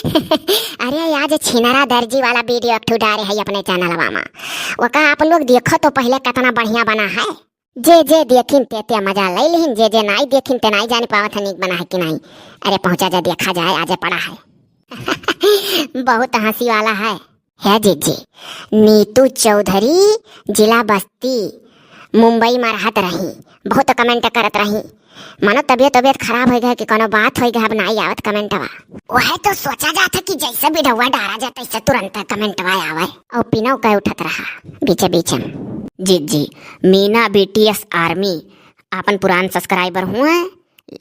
अरे आज छिनरा दर्जी वाला वीडियो एक ठो डाले है अपने चैनलवा में। ओका आप लोग देखो तो पहले कितना बढ़िया बना है। जे देखिन ते मजा ले लिहिन, जे नहीं देखिन ते नहीं जाने पावत है नीक बना है कि नहीं। अरे पहुंचा जा देखा जाए, आज पड़ा है। बहुत हंसी वाला है जी। नीतू चौधरी जिला बस्ती मुंबई में रहत रही, बहुत कमेंट करत रही। मानो तबियत खराब हो गया कि कोनो बात हो गया, अब नहीं आवत कमेंटवा। वह तो सोचा जाता कि जैसे वीडियोवा डाला जाता इससे तुरंत कमेंटवा आवे और पिनव का उठत रहा बीचे बीचे। जी मीना बीटीएस आर्मी अपन पुरान सब्सक्राइबर हुए,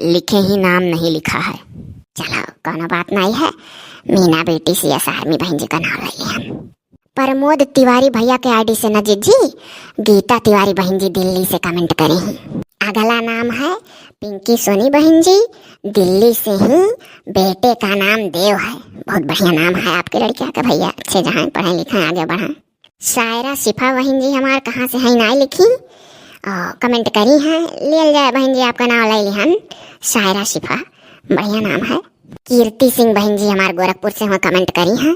लिखे ही नाम नहीं लिखा है। चलो कोनो बात नहीं है, मीना बीटीएस आर्मी बहन जी का नाम ले लिया। प्रमोद तिवारी भैया के आईडी से न जी गीता तिवारी बहन जी दिल्ली से कमेंट करे हैं। अगला नाम है पिंकी सोनी बहन जी दिल्ली से ही, बेटे का नाम देव है। बहुत बढ़िया नाम है आपके लड़किया का भैया, अच्छे जहाँ पढ़े लिखे आगे बढ़े। शायरा शिफा बहन जी हमारे कहाँ से है नहीं लिखी और कमेंट करी है, ले जाए बहन जी आपका नाम ले लिहन, शायरा शिफा बढ़िया नाम है। कीर्ति सिंह बहन जी हमारे गोरखपुर से कमेंट करी है।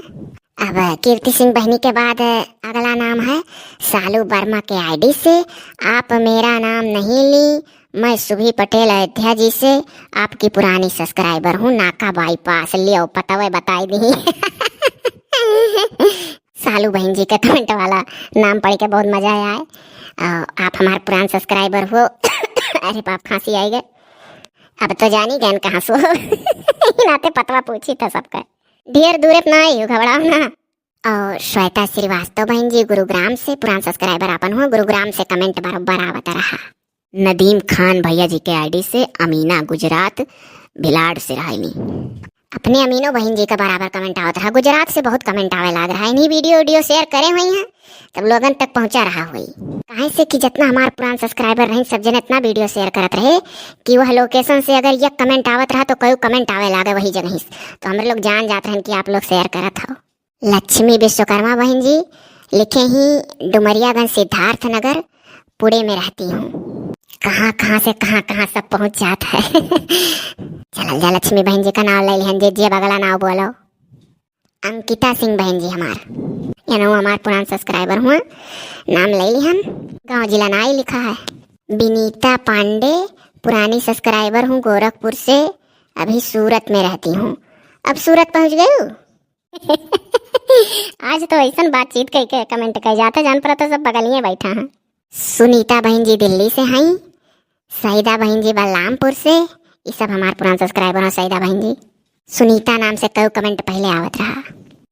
अब कीर्ति सिंह बहनी के बाद अगला नाम है सालू वर्मा के आईडी से, आप मेरा नाम नहीं ली, मैं सुभी पटेल अयोध्या जी से आपकी पुरानी सब्सक्राइबर हूँ, नाका बाईपास लियो पता हुए बताई दी। सालू बहन जी का कमेंट वाला नाम पढ़ के बहुत मजा आया है। आप हमारे पुराने सब्सक्राइबर हो। अरे बाप खांसी आई गए, अब तो जानी गए कहाँ सो। नाते पतवा पूछी था सबका, ढेर दूर अपना आई हो घबराओ ना। और श्वेता श्रीवास्तव बहन जी गुरुग्राम से पुरान सब्सक्राइबर अपन हो, गुरुग्राम से कमेंट बराबर आवत रहा। नदीम खान भैया जी के आईडी से अमीना गुजरात भिलाड़ से रहली, अपने अमीनो बहन जी का बराबर कमेंट आवत रहा। गुजरात से बहुत कमेंट आवे लग रहा है, इन्हीं वीडियो शेयर करे हुई हैं तब लोगन तक पहुंचा रहा हुई। कहे से कि जितना हमारे पुराने सब्सक्राइबर रहे सब जन इतना वीडियो शेयर करत रहे कि वह लोकेशन से अगर ये कमेंट आवत रहा तो कई कमेंट आवे लागे वही जगह से, तो हम लोग जान जाते हैं कि आप लोग शेयर करत हो। लक्ष्मी विश्वकर्मा बहन जी लिखे ही डुमरियागंज सिद्धार्थ नगर पुणे में रहती हूँ। कहाँ से कहाँ सब पहुँच जाता है। चल जा लक्ष्मी बहन जी का नाम ले लिहन जी, अगला नाम बोलो। अंकिता सिंह बहन जी हमारे पुराने सब्सक्राइबर हुआ, नाम ले लिहन, गांव जिला ना ही लिखा है। विनीता पांडे पुरानी सब्सक्राइबर हूँ गोरखपुर से, अभी सूरत में रहती हूँ। अब सूरत पहुँच गई हूँ। आज तो ऐसा बातचीत कई के कमेंट कर जाते जान पर तो सब बगलिए बैठा हैं। सुनीता बहन जी दिल्ली से हैं, सईदा बहन जी बलरामपुर से, ये सब हमारे पुराने सब्सक्राइबर हैं। सईदा बहन जी सुनीता नाम से कई कमेंट पहले आवत रहा।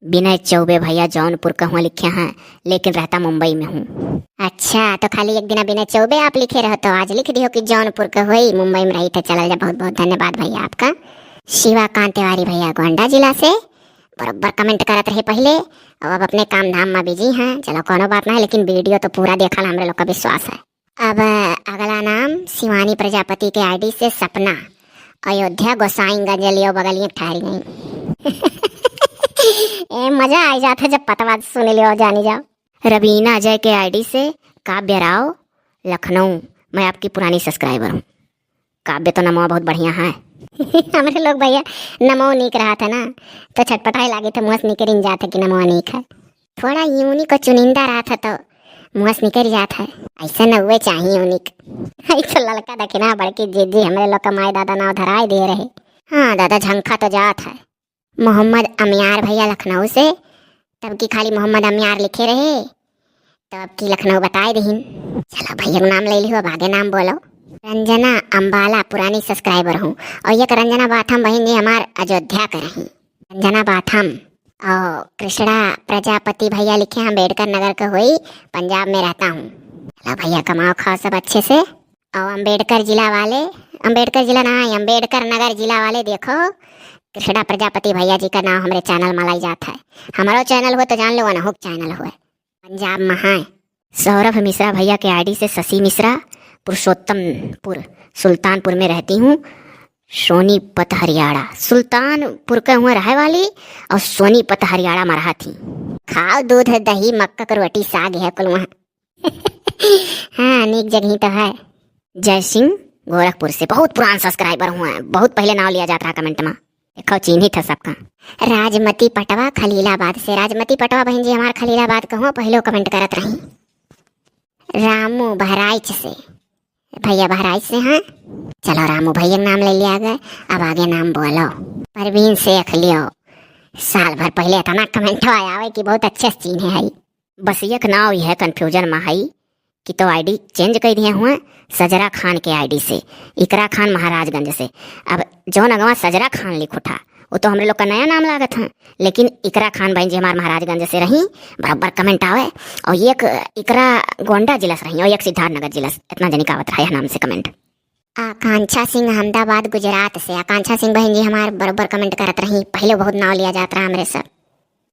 विनय चौबे भैया जौनपुर का हुआ लिखे हैं लेकिन रहता मुंबई में हूँ। अच्छा तो खाली एक दिन विनय चौबे आप लिखे रहो तो आज लिख दियो कि जौनपुर का हुई मुंबई में रही तो चल जा। बहुत बहुत धन्यवाद भैया आपका। शिवाकांत तिवारी भैया गोंडा जिला से बराबर कमेंट करत रहे पहले, अब अपने काम धाम में बिजी हैं। चलो कोनो बात नहीं, लेकिन वीडियो तो पूरा देखा हमारे लोग का विश्वास है। अब अगला नाम शिवानी प्रजापति के आईडी से सपना अयोध्या गोसाईगंज लियो बगलिए ठहरी गई। ए मजा आ जाता जब पतवा सुन लियो जानी जाओ। रवीना अजय के आईडी से काव्य राव लखनऊ, मैं आपकी पुरानी सब्सक्राइबर हूँ। काव्य तो नमो बहुत बढ़िया है। हमारे लोग भैया नमो नीक रहा था ना तो छटपटाई लागे थे, मुँह निकल जाता कि नमो नीक है। थोड़ा यूनिक और चुनिंदा रहा था तो मुँह निकल जाता है, ऐसा न हुए चाहिए यूनिक। तो लड़का देखे ना बड़की जीजी हमारे लोग का माए दादा नाव धराई दे रहे। हाँ दादा झंखा तो जात है। मोहम्मद अमियार भैया लखनऊ से, तब की खाली मोहम्मद अमियार लिखे रहे तब की लखनऊ बताए दीन। चलो भैया नाम ले लियो, अब आगे नाम बोलो। रंजना अम्बाला पुरानी सब्सक्राइबर हूँ, और ये रंजना बाथम बहन जी हमार अयोध्या कर रही। रंजना बाथम और कृष्णा प्रजापति भैया लिखे हैं अम्बेडकर नगर का हुई, पंजाब में रहता हूँ। चलो भैया कमाओ खाओ सब अच्छे से। और अम्बेडकर जिला वाले, अम्बेडकर जिला ना अम्बेडकर नगर जिला वाले देखो कृष्णा प्रजापति भैया जी का नाम हमारे चैनल में लाई जाता है। हमारा चैनल हो तो जान लो अनहुक चैनल हो, पंजाब में है। सौरभ मिश्रा भैया के आईडी से शशि मिश्रा पुरुषोत्तमपुर सुल्तानपुर में रहती हूँ। सोनीपत हरियाणा सुल्तानपुर के हुए रहे वाली और सोनीपत हरियाणा में रहा थी। खाओ दूध दही मक्का की रोटी साग है कुल वहाँ। हाँ अनेक जगह तो है। जय सिंह गोरखपुर से बहुत पुराना सब्सक्राइबर हुआ है, बहुत पहले नाम लिया जाता है कमेंट में। देखो चिन्हित था सबका। राजमती पटवा खलीलाबाद से, राजमती पटवा बहन जी हमार खलीलाबाद कहूँ पहले कमेंट करत रही। रामू बहराइच से, भैया बहराइच से हैं। चलो रामू भैया नाम ले लिया गए, अब आगे नाम बोलो। परवीन शेख लियो, साल भर पहले इतना कमेंट आया है कि बहुत अच्छे चिन्ह है। बस एक नाव यह कन्फ्यूजन में है कि तो आईडी चेंज कर दिए हुए सजरा खान के आईडी से इकरा खान महाराजगंज से। अब जो नगवा सजरा खान लिख उठा वो तो हमारे लोग का नया नाम लागत है, लेकिन इकरा खान बहन जी हमारे महाराजगंज से रही, बराबर कमेंट आवे। और एक इकरा गोंडा जिला से रही और एक सिद्धार्थनगर जिला से, इतना जनी कावत रहा है नाम से कमेंट। आकांक्षा सिंह अहमदाबाद गुजरात से, आकांक्षा सिंह बहन जी हमारे बराबर कमेंट करत रही, पहले बहुत नाव लिया जाता रहा हमारे सब।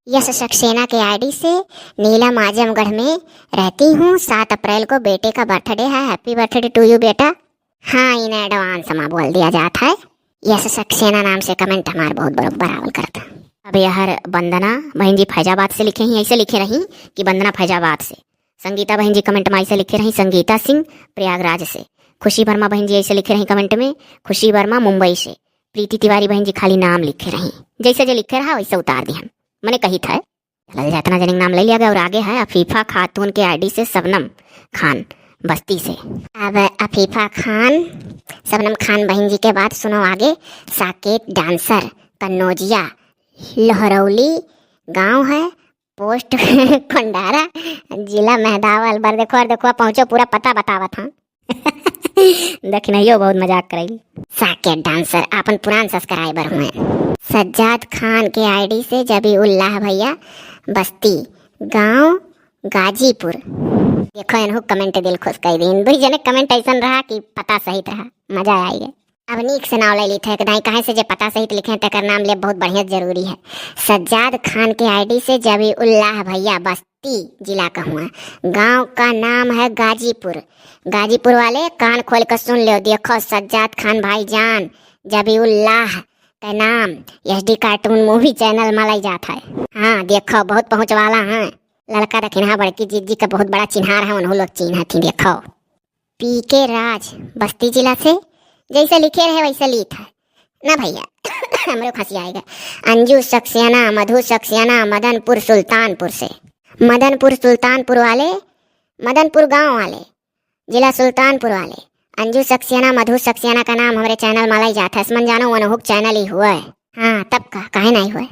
यश सक्सेना के आईडी से, नीलम आजमगढ़ में रहती हूँ, 7 अप्रैल को बेटे का बर्थडे है, हैप्पी बर्थडे टू यू बेटा। हाँ इन एडवांस में बोल दिया जाता है। यश सक्सेना नाम से कमेंट हमारे बहुत बराबर करता। अब यह वंदना बहन जी फैजाबाद से लिखे ही, ऐसे लिखे रही कि वंदना फैजाबाद से। संगीता बहन जी कमेंट में ऐसे लिखे रही, संगीता सिंह प्रयागराज से। खुशी वर्मा बहन जी ऐसे लिखे रही कमेंट में, खुशी वर्मा मुंबई से। प्रीति तिवारी बहन जी खाली नाम लिखे रही, जैसे जो लिखे रहा वैसे उतार दिया, मैंने कही था इतना जनिक नाम ले लिया गया। और आगे है अफीफा खातून के आईडी से सबनम खान बस्ती से। अब अफीफा खान सबनम खान बहन जी के बाद सुनो आगे, साकेत डांसर कन्नौजिया लहरौली गांव है, पोस्ट खंडारा जिला मेहदावल। बार देखो और देखो पहुंचो पूरा पता बतावा था। देखिए बहुत मजाक करेगी। साकेत डांसर अपन पुरान सब्सक्राइबर हुए। सज्जाद खान के आईडी से जबीउल्लाह भैया बस्ती गांव गाजीपुर। देखो इनको कमेंट दिल खुश कर दी, भाई जने कमेंट ऐसा रहा कि पता सहित रहा, मजा आएगा। अब नीक से नाम ले ली थे कहीं कहे से जो पता सहित लिखे तक नाम ले बहुत बढ़िया जरूरी है। सज्जाद खान के आईडी से जबीउल्लाह भैया बस्ती जिला का हुआ, गांव का नाम है गाजीपुर। गाजीपुर वाले कान खोल कर सुन लो, देखो सज्जाद खान भाईजान जबीउल्लाह का नाम SD कार्टून मूवी चैनल में लाई जाता है। हाँ देखो बहुत पहुँच वाला है, लड़का दखिना बड़की जीजी का बहुत बड़ा चिन्हार है, उन्होंने लोग चिन्ह थी। देखो PK राज बस्ती जिला से, जैसे लिखे रहे वैसे लिख है ना भैया। हमरे खसी आएगा। अंजू सक्सेना मधु सक्सेना मदनपुर सुल्तानपुर से, मदनपुर सुल्तानपुर वाले, मदनपुर गांव वाले, जिला सुल्तानपुर वाले। अंजू सक्सेना मधु सक्सेना का नाम हमारे चैनल में लाई जाता है, इसमें जानो अनहुक चैनल ही हुआ है। हाँ तब का काहे नहीं हुआ।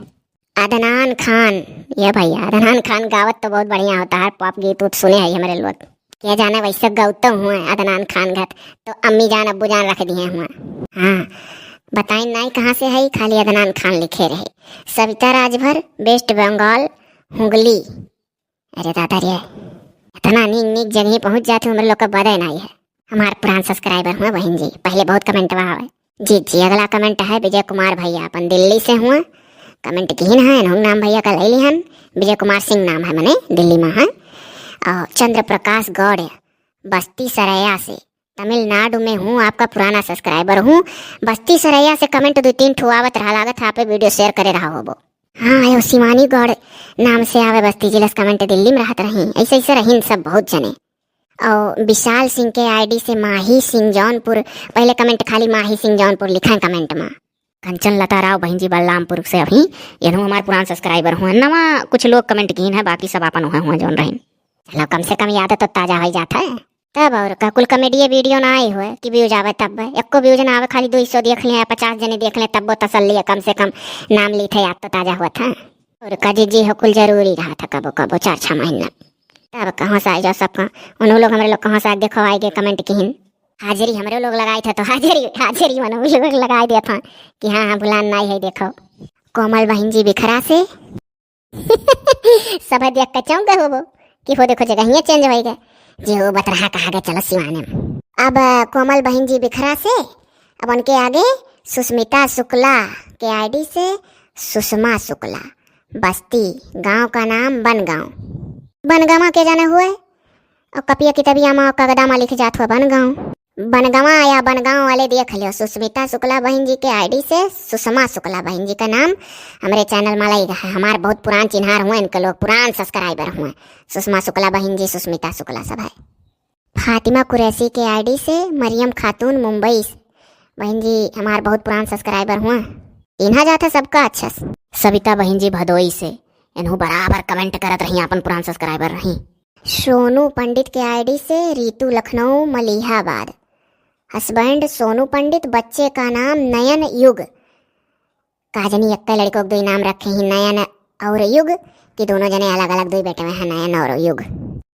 अदनान खान, ये भैया अदनान खान गावत तो बहुत बढ़िया होता है, पॉप गीत उत सुने है हमारे लोग, क्या जाने वैसे गौतम तो हुए अदनान खान घट तो अम्मी जान अब्बू जान रख दिए हुए। हाँ बताएं नहीं कहाँ से है, खाली अदनान खान लिखे रहे। सविता राजभर वेस्ट बंगाल हुगली। अरे दादा रे इतना नीक जगह पहुँच जाते हमारे लोग का बदे नहीं है। हमारे पुरान सब्सक्राइबर हुए बहन जी, पहले बहुत कमेंट हुआ है। जी अगला कमेंट है विजय कुमार भैया, अपन दिल्ली से हुए, कमेंट की है नाम भैया का ले लिहन, विजय कुमार सिंह नाम है, मैंने दिल्ली में है। और चंद्र प्रकाश गौड़ बस्ती सरैया से, तमिलनाडु में हूँ, आपका पुराना सब्सक्राइबर हूँ। बस्ती सरैया से कमेंट 2-3 ठुआवत रहा, लागत आप वीडियो शेयर करे रहा हो वो। हाँ यो शिवानी गौड़ नाम से आवे बस्ती जिला से, कमेंट दिल्ली में रहते रही, ऐसे रही सब बहुत जने। और विशाल सिंह के आईडी से माही सिंह जौनपुर, पहले कमेंट खाली माही सिंह जौनपुर लिखा है कमेंट में। कंचन लता राव बहन जी बलरामपुर से, अभी ये हमारे पुराने सब्सक्राइबर हुए, नवा कुछ लोग कमेंट किए हैं, बाकी सब अपन हुए जौन रहे। चलो कम से कम याद तो ताजा हो जाता है तब। और का कुल कॉमेडी वीडियो ना आई हुए कि व्यूज आवे तब, एक को व्यूज ना आवे, खाली 200 देख लिया 50 जने देख ले तब वो तसल्ली है, कम से कम नाम ली थे याद तो ताजा हुआ था। और का जी हो कुल जरूरी रहा था, कबो कबो 4-6 महीना। तब कहाँ से आए जो सबका उन लोग हमारे लोग कहाँ से देखो आएगे कमेंट की हाजिरी हमारे लोग लगाए थे, तो हाजिरी मन लोग लगा दिया था कि हाँ भुलान नहीं है। देखो कोमल बहन जी बिखरा से सब देख कर चौंक गए वो कि वो देखो जगह चेंज हो गए जी, वो बत रहा कहा गया चलो सिवाने में। अब कोमल बहन जी बिखरा से, अब उनके आगे सुष्मिता शुक्ला के आईडी से सुषमा शुक्ला बस्ती, गांव का नाम बनगांव। बनगामा के जाने हुए और कपिया कितबिया माँ कगदामा लिख जात हुआ बनगांव। बनगामा या बनगांव वाले देख लियो, सुष्मिता शुक्ला बहन जी के आईडी से सुषमा शुक्ला बहन जी का नाम हमारे चैनल में लाई है। हमारे बहुत पुरान चिन्हार हुए, इनके लोग पुरान सब्सक्राइबर हुए। सुषमा शुक्ला बहन जी, सुष्मिता शुक्ला सब है। फातिमा कुरैशी के आईडी से मरियम खातून मुंबई बहन जी हमारे बहुत पुरान सब्सक्राइबर हुए। इन्हा जाता सबका अच्छा से। सविता बहन जी भदोई से इन्हों बराबर कमेंट करत रही, अपन पुरान सब्सक्राइबर रही। सोनू पंडित के आईडी से रीतू लखनऊ मलिहाबाद। हस्बैंड सोनू पंडित, बच्चे का नाम नयन युग। काजनी अक्का लड़कों को दो नाम रखे ही, नयन और युग, कि दोनों जने अलग अलग दो बेटे में है, नयन और युग।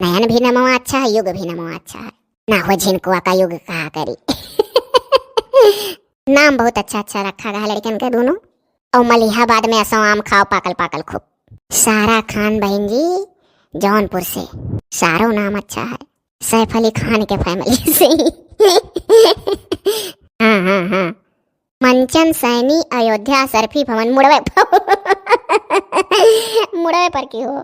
नयन भी नमो अच्छा है, युग भी नमो अच्छा है, ना हो झिनकुआ का युग कहा करी। नाम बहुत अच्छा अच्छा रखा गया लड़कन के दोनों। और मलिहाबाद में असो आम खाओ पाकल पाकल खूब। सारा खान बहन जी जौनपुर से, सारो नाम अच्छा है, सैफ अली खान के फैमिली से। हाँ हाँ हाँ। मंचन सैनी अयोध्या सरफी भवन मुड़वे। मुड़वे पर की हो।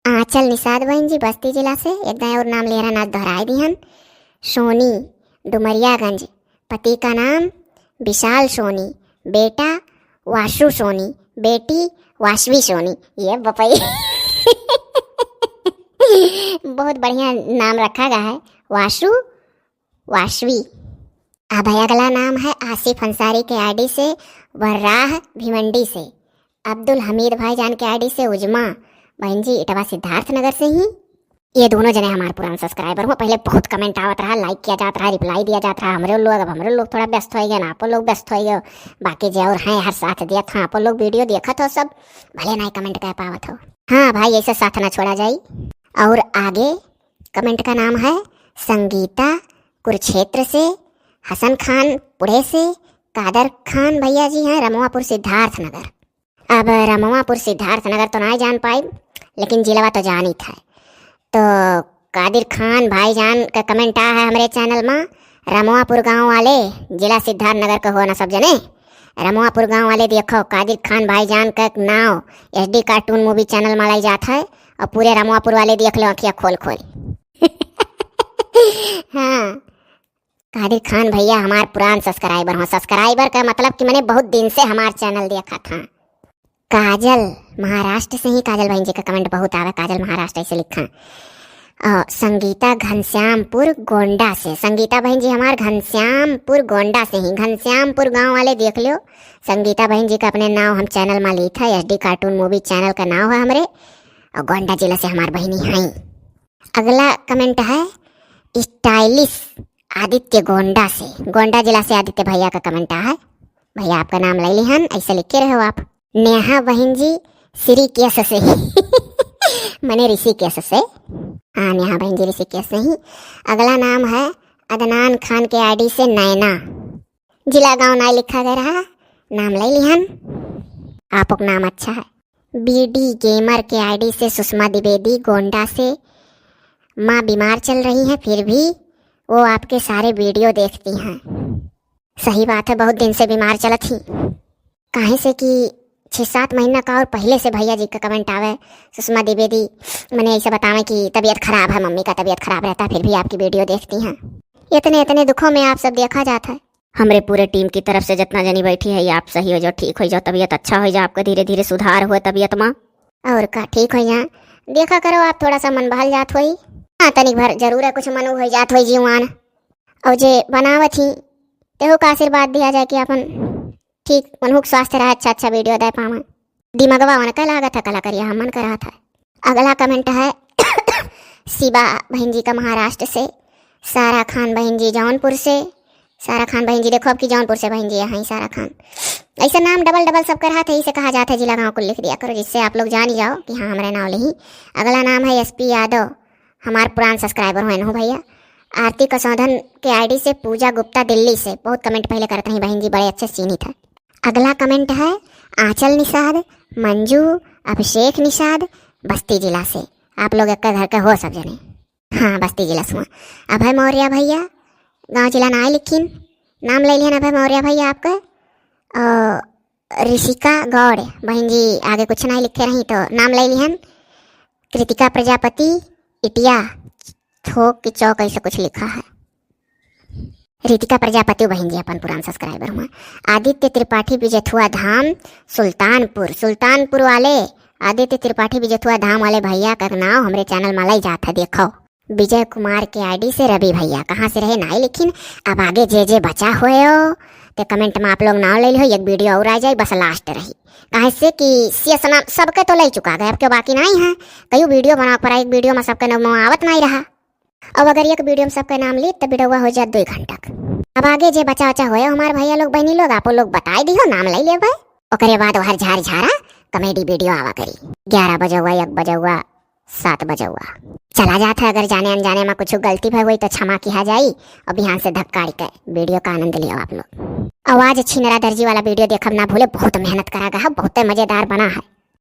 आंचल निषाद बहन जी बस्ती जिला से, एक दाएं और नाम ले रहा नाच दोहराए दिहन। सोनी डुमरियागंज, पति का नाम विशाल सोनी, बेटा वाशु सोनी, बेटी वाशवी सोनी। ये बपई बहुत बढ़िया नाम रखा गया है, वाशु वाशवी। अब अगला नाम है आसिफ अंसारी के आईडी से वर्राह भिवंडी से। अब्दुल हमीद भाईजान के आईडी से उजमा बहन जी इटवा सिद्धार्थ नगर से ही। ये दोनों जने हमारे पुराने सब्सक्राइबर हो। पहले बहुत कमेंट आवत रहा, लाइक किया जाता रहा, रिप्लाई दिया जाता रहा हमरे लोग। अब हमरे लोग थोड़ा व्यस्त हो गए ना, आप लोग व्यस्त हो गए। बाकी जो और हैं हर साथ दिया था, आप लोग वीडियो देखत हो सब, भले ना कमेंट कर पावत हो। हाँ भाई, ऐसे साथ ना छोड़ा जाए। और आगे कमेंट का नाम है संगीता कुरुक्षेत्र से, हसन खान पुणे से, कादर खान भैया जी हैं रमवापुर सिद्धार्थ नगर। अब रमवापुर सिद्धार्थ नगर तो ना जान पाए, लेकिन जिला तो जान ही था। तो कादिर खान भाईजान का कमेंट आया है हमारे चैनल में। रमवापुर गांव वाले जिला सिद्धार्थ नगर का हो ना सब जने। रमवापुर गांव वाले देखो, कादिर खान भाईजान का नाव SD कार्टून मूवी चैनल में लाई जाता है। और पूरे रमवापुर वाले देख लो आँखियाँ खोल खोल। हाँ, कादिर खान भैया हमारे पुरान सब्सक्राइबर हो। सब्सक्राइबर का मतलब कि मैंने बहुत दिन से हमारा चैनल देखा था। काजल महाराष्ट्र से ही, काजल बहन जी का कमेंट बहुत आवे, काजल महाराष्ट्र से लिखा। संगीता घनश्यामपुर गोंडा से, संगीता बहन जी हमारे घनश्यामपुर गोंडा से ही। घनश्यामपुर गांव वाले देख लो, संगीता बहन जी का अपने नाम हम चैनल में ली था। SD कार्टून मूवी चैनल का नाम है हमारे, और गोंडा जिला से हमारे बहनी हैं। अगला कमेंट है स्टाइलिश आदित्य गोंडा से, गोंडा जिला से आदित्य भैया का कमेंट है। भैया आपका नाम ले लिहन, ऐसे लिखे रहो आप। नेहा बहन जी श्री केस से मैंने ऋषिकेश से। हाँ, नेहा बहन जी ऋषिकेश से ही। अगला नाम है अदनान खान के आईडी से नैना, जिला गांव ना लिखा गया रहा, नाम ले लिहन, आपका नाम अच्छा है। BD गेमर के आईडी से सुषमा द्विवेदी गोंडा से। माँ बीमार चल रही हैं, फिर भी वो आपके सारे वीडियो देखती हैं। सही बात है, बहुत दिन से बीमार चलत थी, काहे से कि 6-7 महीना का और पहले से भैया जी का कमेंट आवे। सुषमा द्विवेदी मैंने ऐसा बतावे कि तबीयत खराब है, मम्मी का तबीयत खराब रहता है, फिर भी आपकी वीडियो देखती हैं। इतने इतने दुखों में आप सब देखा जाता है। हमारे पूरे टीम की तरफ से जितना जनी बैठी है, आप सही हो जाओ, ठीक हो जाओ, तबीयत अच्छा हो जाओ, आपका धीरे धीरे सुधार हो तबीयत में, और का ठीक हो जाए। देखा करो आप, थोड़ा सा मन बहल जात होई। हाँ, तनिक भर जरूर है, कुछ मन हो जात हो जीवान। और जे बनावत ही तेहो का आशीर्वाद दिया जाए कि अपन ठीक मनहुक स्वास्थ्य रहा, अच्छा अच्छा वीडियो दे पावा। दिमागवा वन का लागत है, कला करिया हम मन करा था। अगला कमेंट है शिवा बहन जी का महाराष्ट्र से। सारा खान बहन जी जौनपुर से। सारा खान बहन जी देखो अब की जौनपुर से बहन जी यहाँ सारा खान। ऐसा नाम डबल डबल सब कर रहा था, इसे कहा जाता है जिला गाँव को लिख दिया करो, जिससे आप लोग जान ही जाओ कि हाँ हमारे नाम नहीं। अगला नाम है SP यादव, हमारे पुरान सब्सक्राइबर हुए हो भैया। आरती कसौधन के आईडी से पूजा गुप्ता दिल्ली से, बहुत कमेंट पहले करते हैं बहन जी, बड़े अच्छे सीन ही था। अगला कमेंट है आंचल निषाद, मंजू अभिषेक निषाद, बस्ती जिला से। आप लोग एक घर के हो सब जने। हाँ, बस्ती जिला से। अभय मौर्य भैया, गांव जिला ना लिखिन, नाम ले लिया अभय मौर्य भैया आपका। ऋषिका गौड़ बहन जी आगे कुछ नहीं लिखे रही तो नाम ले लिहन। कृतिका प्रजापति इटिया थोक की चौक ऐसा कुछ लिखा है। रितिका प्रजापति बहन जी अपन पुरान सब्सक्राइबर हुआ। आदित्य त्रिपाठी बिजथुआ धाम सुल्तानपुर, सुल्तानपुर वाले आदित्य त्रिपाठी बिजथुआ धाम वाले भैया का नाम हमारे चैनल में लाई जाता देखो। विजय कुमार के आईडी से रवि भैया, कहाँ से रहे नाई लिखिन। अब आगे जे जे बचा हुए हो ते कमेंट में आप लोग नाम ले हो, एक वीडियो और आ जाए बस लास्ट रही। कहे से कि सीएस नाम सबके तो ले चुका गए, अब के बाकी नहीं है। कई वीडियो बना पर एक वीडियो में सबके नाम आवत नहीं रहा। अब अगर एक वीडियो में सबका नाम ली तो वीडियो हो जाए 2 घंटा। अब आगे जे बचा बचा होया हमारे भैया लोग बहनी लोग आप लोग बताए दियो, नाम ले ले भाई। ओकरे बाद हर झार झारा कॉमेडी वीडियो आवा करी। 11 बजे हुआ, 1 बजे हुआ, 7 बजे हुआ चला जाता है। अगर जाने अनजाने में कुछ गलती भई हुई तो क्षमा किया जाई। अब यहाँ से धक्काड़ी कर वीडियो का आनंद लियो आप लोग। आवाज छिनरा दर्जी वाला वीडियो देखब ना भूले, बहुत मेहनत करा गया, बहुत मजेदार बना है।